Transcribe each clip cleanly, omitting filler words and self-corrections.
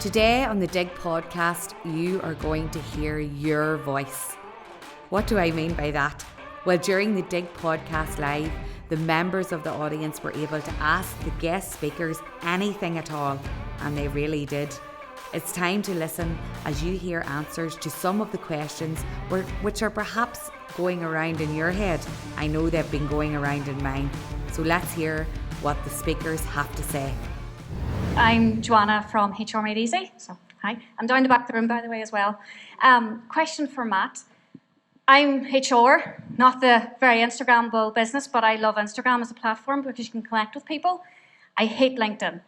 Today on the Digg Podcast, you are going to hear your voice. What do I mean by that? Well, during the Digg Podcast Live, the members of the audience were able to ask the guest speakers anything at all, and they really did. It's time to listen as you hear answers to some of the questions which are perhaps going around in your head. I know they've been going around in mine. So let's hear what the speakers have to say. I'm Joanna from HR Made Easy. So, hi. I'm down the back of the room, by the way, as well. Question for Matt. I'm HR, not the very Instagrammable business, but I love Instagram as a platform because you can connect with people. I hate LinkedIn.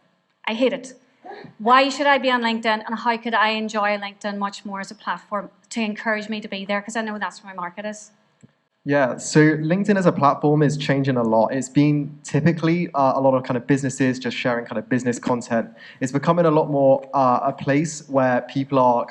I hate it. Why should I be on LinkedIn, and how could I enjoy LinkedIn much more as a platform to encourage me to be there? Because I know that's where my market is. Yeah, so LinkedIn as a platform is changing a lot. It's been typically a lot of kind of businesses just sharing kind of business content. It's becoming a lot more a place where people are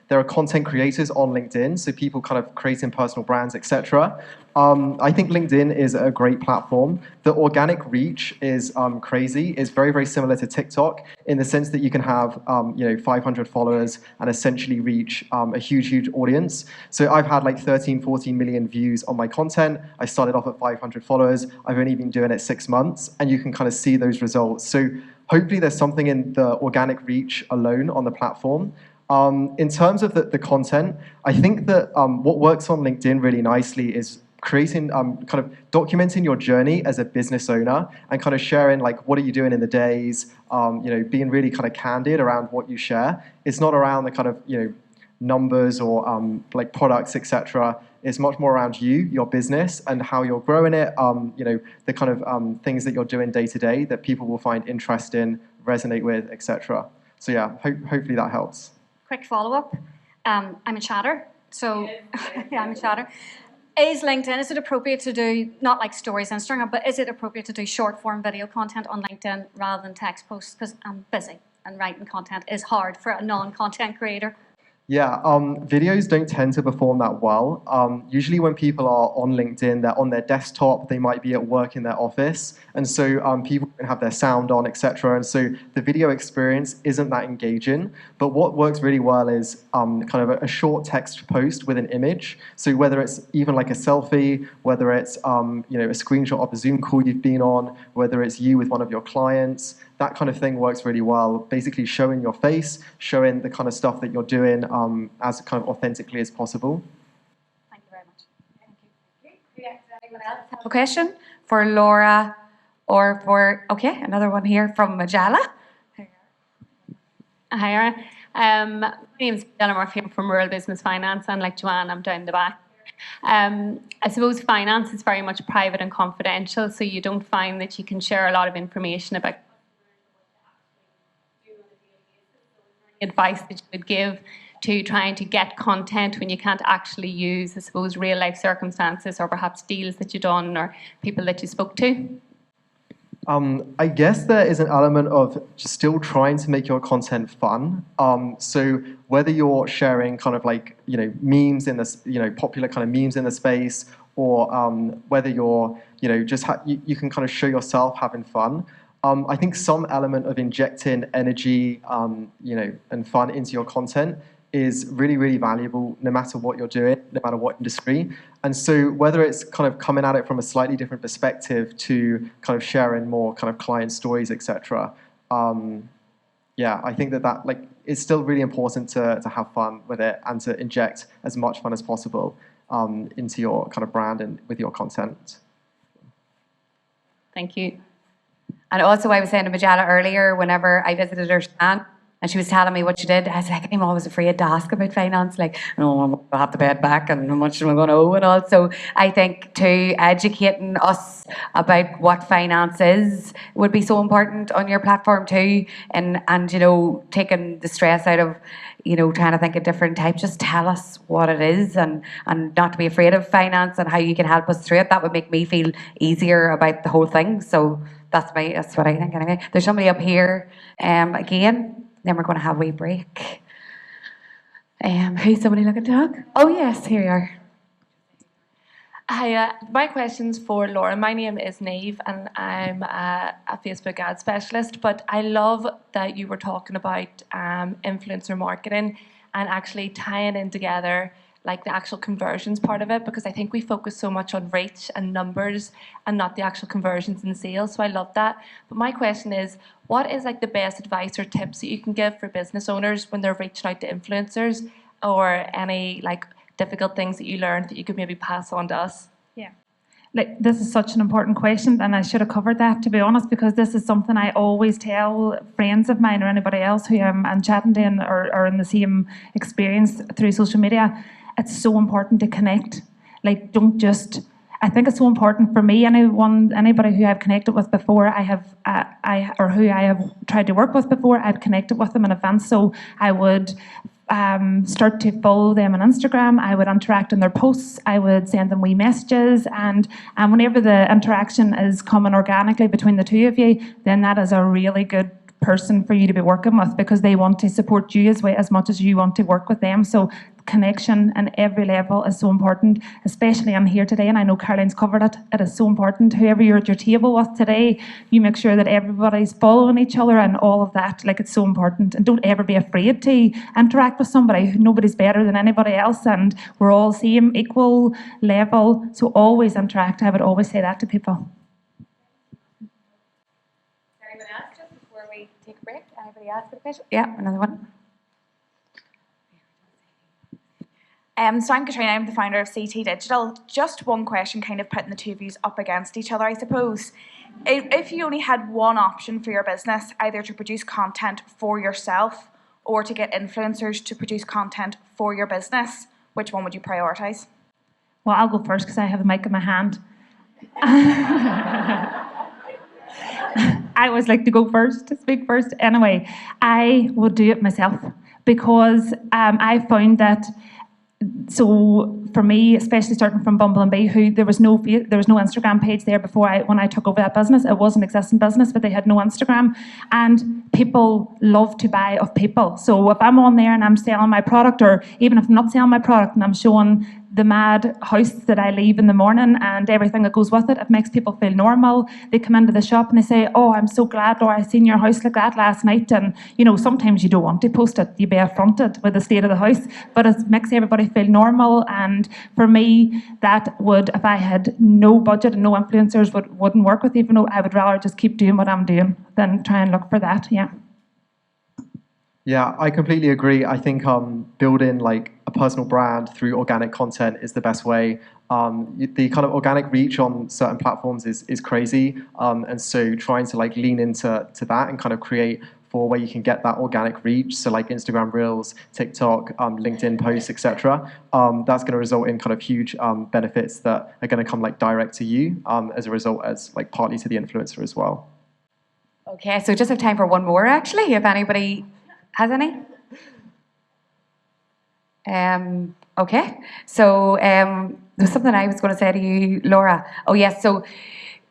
there are content creators on LinkedIn, so people kind of creating personal brands, etc. I think LinkedIn is a great platform. The organic reach is crazy. It's very, very similar to TikTok in the sense that you can have 500 followers and essentially reach a huge, huge audience. So I've had like 13, 14 million views on my content. I started off at 500 followers. I've only been doing it 6 months, and you can kind of see those results. So hopefully there's something in the organic reach alone on the platform. In terms of the content, I think that what works on LinkedIn really nicely is creating, kind of documenting your journey as a business owner and kind of sharing like, what are you doing in the days, being really kind of candid around what you share. It's not around the kind of, numbers or like products, etc. It's much more around you, your business, and how you're growing it, the kind of things that you're doing day to day that people will find interesting, resonate with, etc. So yeah, hopefully that helps. Quick follow-up. I'm a chatter, so yeah, I'm a chatter. Is it appropriate to do, not like stories on Instagram, but is it appropriate to do short-form video content on LinkedIn rather than text posts? Because I'm busy, and writing content is hard for a non-content creator. Yeah, videos don't tend to perform that well. Usually when people are on LinkedIn, they're on their desktop, they might be at work in their office, and so people can have their sound on, etc. And so the video experience isn't that engaging. But what works really well is kind of a short text post with an image. So whether it's even like a selfie, whether it's a screenshot of a Zoom call you've been on, whether it's you with one of your clients, that kind of thing works really well. Basically showing your face, showing the kind of stuff that you're doing as kind of authentically as possible. Thank you very much. Thank you. Does anyone else have a question for Laura or for, another one here from Majala? Hi, my name's Della Murphy. I'm from Rural Business Finance, and like Joanne, I'm down the back. I suppose finance is very much private and confidential, so you don't find that you can share a lot of information about advice that you would give to trying to get content when you can't actually use, I suppose, real life circumstances or perhaps deals that you've done or people that you spoke to? I guess there is an element of just still trying to make your content fun. So whether you're sharing kind of like, memes in this, popular kind of memes in the space, or whether you're, you can kind of show yourself having fun. I think some element of injecting energy, and fun into your content is really, really valuable no matter what you're doing, no matter what industry. And so whether it's kind of coming at it from a slightly different perspective to kind of sharing more kind of client stories, etc. I think that like it's still really important to have fun with it and to inject as much fun as possible into your kind of brand and with your content. Thank you. And also I was saying to Majala earlier, whenever I visited her stand, and she was telling me what she did, I was like, I'm always afraid to ask about finance, like, I'll have to pay it back and how much am I going to owe and all. So I think too, educating us about what finance is would be so important on your platform too, and taking the stress out of, trying to think of different types. Just tell us what it is and not to be afraid of finance and how you can help us through it. That would make me feel easier about the whole thing. So that's what I think anyway. There's somebody up here again. Then we're going to have a wee break. Who's somebody looking to talk? Oh yes, here you are. Hi, my question's for Laura. My name is Neve and I'm a Facebook ad specialist, but I love that you were talking about influencer marketing and actually tying in together like the actual conversions part of it, because I think we focus so much on reach and numbers and not the actual conversions and sales. So I love that. But my question is, what is like the best advice or tips that you can give for business owners when they're reaching out to influencers, or any like difficult things that you learned that you could maybe pass on to us? Yeah. Like, this is such an important question, and I should have covered that, to be honest, because this is something I always tell friends of mine or anybody else who I'm chatting to or in the same experience through social media. It's so important to connect. Like, don't just... I think it's so important for me. Anybody who I've connected with before, or who I have tried to work with before, I've connected with them in advance. So I would start to follow them on Instagram. I would interact in their posts. I would send them wee messages, and whenever the interaction is coming organically between the two of you, then that is a really good person for you to be working with, because they want to support you as much as you want to work with them. So connection on every level is so important, especially on here today, and I know Caroline's covered it. It is so important. Whoever you're at your table with today, you make sure that everybody's following each other and all of that. Like, it's so important. And don't ever be afraid to interact with somebody. Nobody's better than anybody else, and we're all same, equal level. So always interact. I would always say that to people. Anyone else, just before we take a break? Anybody else with a question? Yeah, another one. So I'm Katrina, I'm the founder of CT Digital. Just one question, kind of putting the two views up against each other, I suppose. If you only had one option for your business, either to produce content for yourself or to get influencers to produce content for your business, which one would you prioritise? Well, I'll go first because I have the mic in my hand. I always like to go first, to speak first. Anyway, I would do it myself, because I found that... So for me, especially starting from Bumble and Bee, there was no Instagram page there before when I took over that business. It was an existing business, but they had no Instagram, and people love to buy off people. So if I'm on there and I'm selling my product, or even if I'm not selling my product and I'm showing the mad house that I leave in the morning and everything that goes with it, it makes people feel normal. They come into the shop and they say, "Oh, I'm so glad, Laura, I seen your house like that last night." And sometimes you don't want to post it, you be affronted with the state of the house, but it makes everybody feel normal. And for me, that would, if I had no budget and no influencers, wouldn't work with, even though I would rather just keep doing what I'm doing than try and look for that. Yeah, I completely agree. I think building like a personal brand through organic content is the best way. The kind of organic reach on certain platforms is crazy, and so trying to like lean into that and kind of create for where you can get that organic reach. So like Instagram Reels, TikTok, LinkedIn posts, etc. That's going to result in kind of huge benefits that are going to come like direct to you as a result, as like partly to the influencer as well. Okay, so just have time for one more actually, if anybody has any. Okay, so there's something I was going to say to you, Laura. Oh yes, so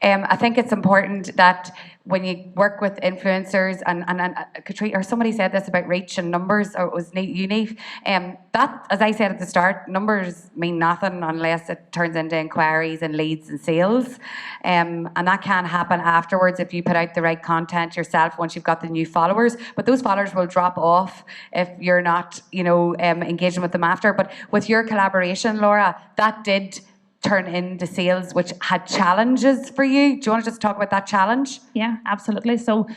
I think it's important that when you work with influencers, and Katrina, or somebody said this about reach and numbers, or it was you, Neve, that, as I said at the start, numbers mean nothing unless it turns into inquiries and leads and sales, and that can happen afterwards if you put out the right content yourself once you've got the new followers, but those followers will drop off if you're not, engaging with them after. But with your collaboration, Laura, that did turn into sales, which had challenges for you. Do you want to just talk about that challenge? Yeah, absolutely. So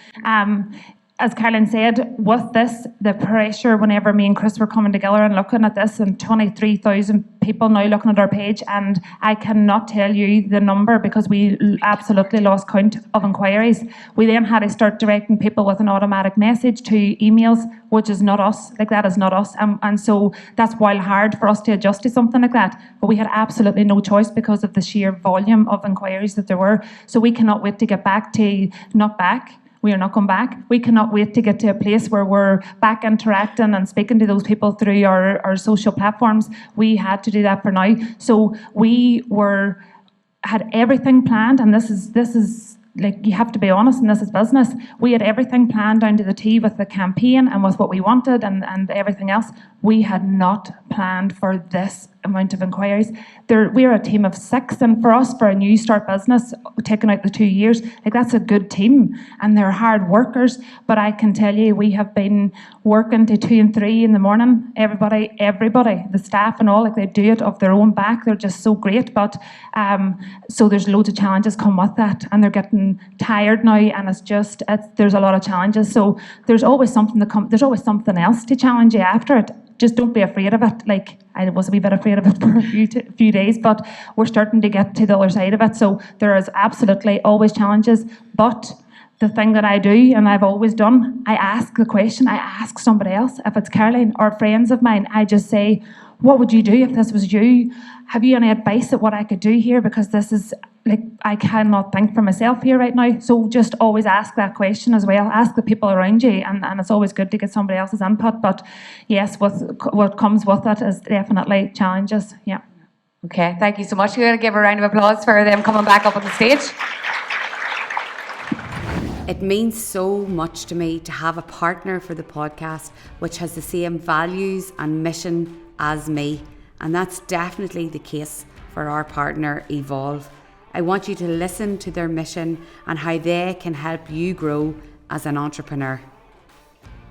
as Caroline said, with this, the pressure, whenever me and Chris were coming together and looking at this, and 23,000 people now looking at our page, and I cannot tell you the number because we absolutely lost count of inquiries. We then had to start directing people with an automatic message to emails, which is not us. Like, that is not us. And so that's while hard for us to adjust to something like that. But we had absolutely no choice because of the sheer volume of inquiries that there were. So we cannot wait to get back to, not back, we are not going back. We cannot wait to get to a place where we're back interacting and speaking to those people through our social platforms. We had to do that for now. So we had everything planned, and this is like, you have to be honest, and this is business. We had everything planned down to the T with the campaign and with what we wanted and everything else. We had not planned for this amount of inquiries. We're a team of 6, and for us, for a new start business, taking out the 2 years, like that's a good team, and they're hard workers. But I can tell you, we have been working to 2 and 3 in the morning. Everybody, the staff and all, like they do it off their own back. They're just so great. But so there's loads of challenges come with that, and they're getting tired now, and there's a lot of challenges. So there's always something to come. There's always something else to challenge you after it. Just don't be afraid of it. Like, I was a wee bit afraid of it for a few days, but we're starting to get to the other side of it. So there is absolutely always challenges. But the thing that I do, and I've always done, I ask the question. I ask somebody else. If it's Caroline or friends of mine, I just say, what would you do if this was you? Have you any advice at what I could do here? Because this is, like, I cannot think for myself here right now. So just always ask that question as well. Ask the people around you, and it's always good to get somebody else's input. But yes, what comes with it is definitely challenges. Yeah. Okay, thank you so much. We're going to give a round of applause for them coming back up on the stage. It means so much to me to have a partner for the podcast which has the same values and mission as me, and that's definitely the case for our partner Evolve. I want you to listen to their mission and how they can help you grow as an entrepreneur.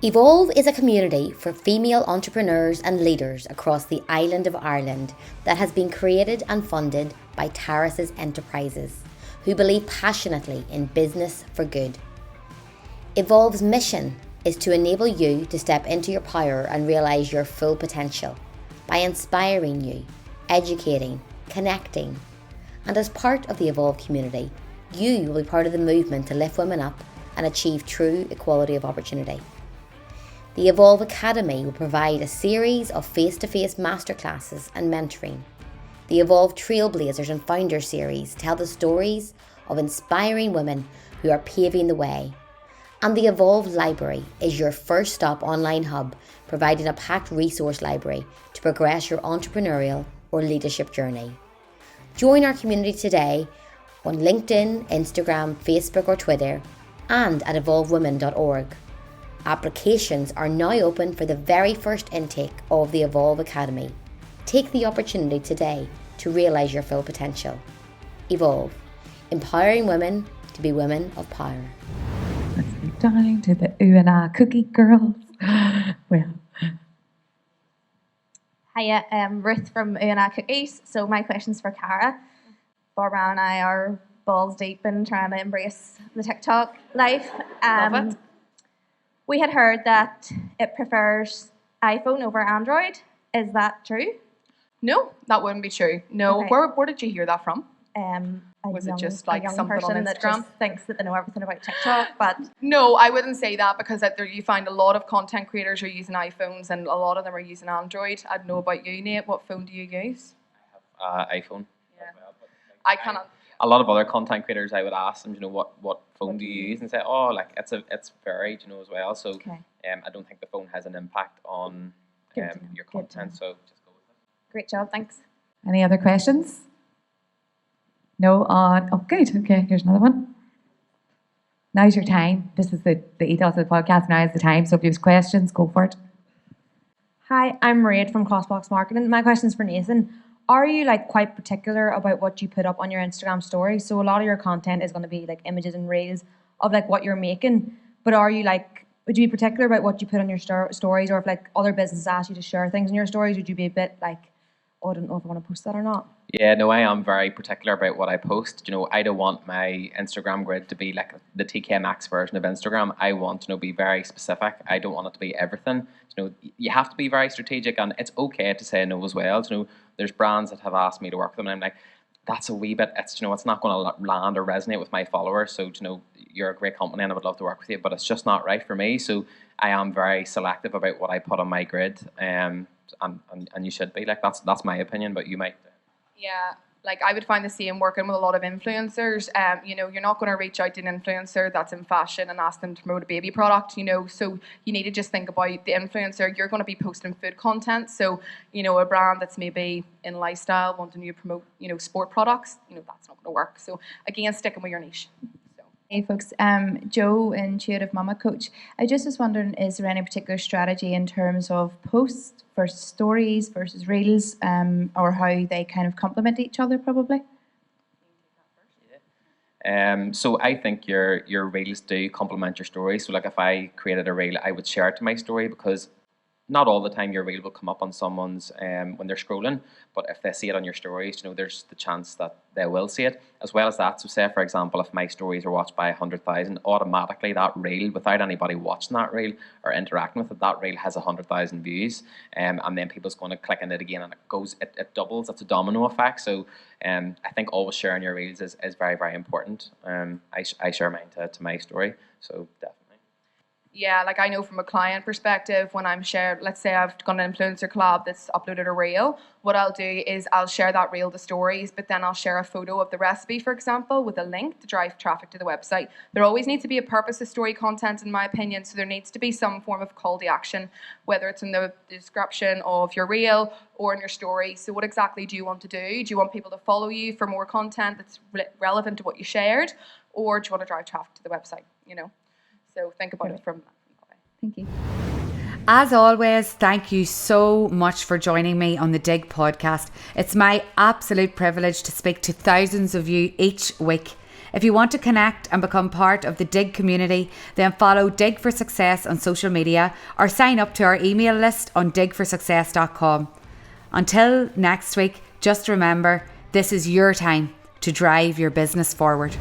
Evolve is a community for female entrepreneurs and leaders across the island of Ireland that has been created and funded by Taurus's Enterprises, who believe passionately in business for good. Evolve's mission is to enable you to step into your power and realise your full potential by inspiring you, educating, connecting. And as part of the Evolve community, you will be part of the movement to lift women up and achieve true equality of opportunity. The Evolve Academy will provide a series of face-to-face masterclasses and mentoring. The Evolve Trailblazers and Founders series tell the stories of inspiring women who are paving the way. And the Evolve Library is your first stop online hub, providing a packed resource library to progress your entrepreneurial or leadership journey. Join our community today on LinkedIn, Instagram, Facebook or Twitter, and at evolvewomen.org. Applications are now open for the very first intake of the Evolve Academy. Take the opportunity today to realise your full potential. Evolve, empowering women to be women of power. Let's move down to the ooh and ah cookie girls. Well, Hiya, Ruth from Una Cookies. So my question's for Cara. Barbara and I are balls deep in trying to embrace the TikTok life. Love it. We had heard that it prefers iPhone over Android. Is that true? No, that wouldn't be true. No, Okay. where did you hear that from? Was it just like a young something on person that Instagram? just thinks that they know everything about TikTok, but No, I wouldn't say that because you find a lot of content creators are using iPhones and a lot of them are using Android. I don't know about you, Nate. What phone do you use? iPhone. Yeah. I cannot. A lot of other content creators, I would ask them, what phone do you use, and say, it's varied, as well. So, Okay. I don't think the phone has an impact on Good to know, your good to content. know. So just go with it. Great job, thanks. any other questions? No on. Oh, good. Okay, here's another one. Now's your time. This is the ethos of the podcast. Now is the time. So if you have questions, go for it. Hi, I'm Maria from Crossbox Market, and my question is for Nathan. Are you quite particular about what you put up on your Instagram stories? So a lot of your content is going to be images and reels of what you're making, but are you would you be particular about what you put on your stories, or if other businesses ask you to share things in your stories, would you be a bit oh, I don't know if I want to post that or not? Yeah, no, I am very particular about what I post. I don't want my Instagram grid to be like the TK Maxx version of Instagram. I want to be very specific. I don't want it to be everything. You have to be very strategic, and it's okay to say no as well. There's brands that have asked me to work with them, and I'm like, that's a wee bit. It's it's not going to land or resonate with my followers. So you're a great company, and I would love to work with you, but it's just not right for me. So I am very selective about what I put on my grid, and you should be that's my opinion, but you might. Yeah, I would find the same working with a lot of influencers. You're not going to reach out to an influencer that's in fashion and ask them to promote a baby product, so you need to just think about the influencer. You're going to be posting food content, so, a brand that's maybe in lifestyle wanting you to promote, sport products, that's not going to work. So, again, sticking with your niche. So. Hey folks, Joe, Intuitive Mama Coach. I just was wondering, is there any particular strategy in terms of posts versus stories versus reels, or how they kind of complement each other probably? So I think your reels do complement your story. So like if I created a reel, I would share it to my story, because not all the time your reel will come up on someone's when they're scrolling, but if they see it on your stories, there's the chance that they will see it. As well as that, so say for example, if my stories are watched by 100,000, automatically that reel, without anybody watching that reel or interacting with it, that reel has 100,000 views, and then people's going to click on it again, and it doubles. It's a domino effect. So I think always sharing your reels is very, very important. I share mine to my story, so definitely. Yeah, like I know from a client perspective, when I'm shared, let's say I've got an influencer collab that's uploaded a reel, what I'll do is I'll share that reel to stories, but then I'll share a photo of the recipe, for example, with a link to drive traffic to the website. There always needs to be a purpose to story content, in my opinion, so there needs to be some form of call to action, whether it's in the description of your reel or in your story. So what exactly do you want to do? Do you want people to follow you for more content that's relevant to what you shared, or do you want to drive traffic to the website, So think about it from that way. Thank you. As always, thank you so much for joining me on the Digg Podcast. It's my absolute privilege to speak to thousands of you each week. If you want to connect and become part of the Digg community, then follow Digg for Success on social media or sign up to our email list on diggforsuccess.com. Until next week, just remember, this is your time to drive your business forward.